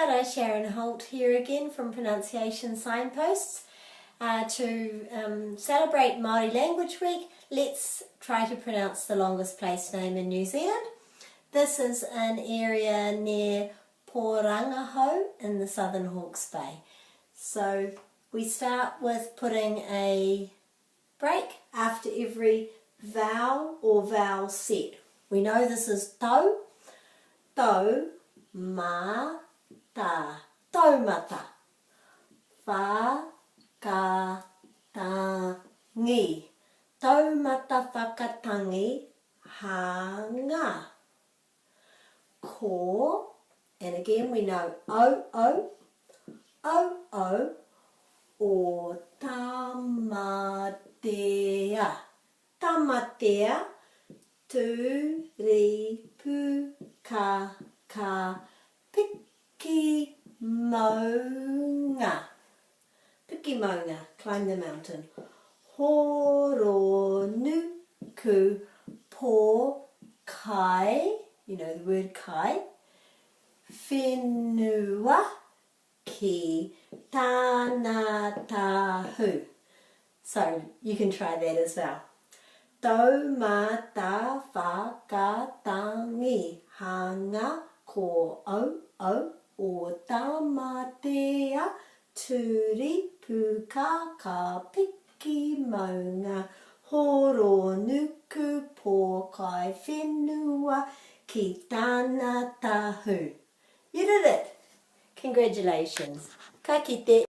Aotearoa, Sharon Holt here again from Pronunciation Signposts. To celebrate Māori Language Week, let's try to pronounce the longest place name in New Zealand. This is an area near Porangahau in the Southern Hawke's Bay. So we start with putting a break after every vowel or vowel set. We know this is tau, tau, ma, ta, taumata, wha, ka, ta, ngi, taumata whakatangi, hanga, ko, and again we know o, o, tamatea, tamatea, tūripu, ka, piki maunga. Piki maunga, climb the mountain. Horonuku po kai, you know the word kai. Whenua ki tānatahu. So you can try that as well. Taumata whakatangi hanga ko o tamatea tūripu ka piki maunga horonuku po kai whenua ki tānatahu. You did it! Congratulations! Ka kite!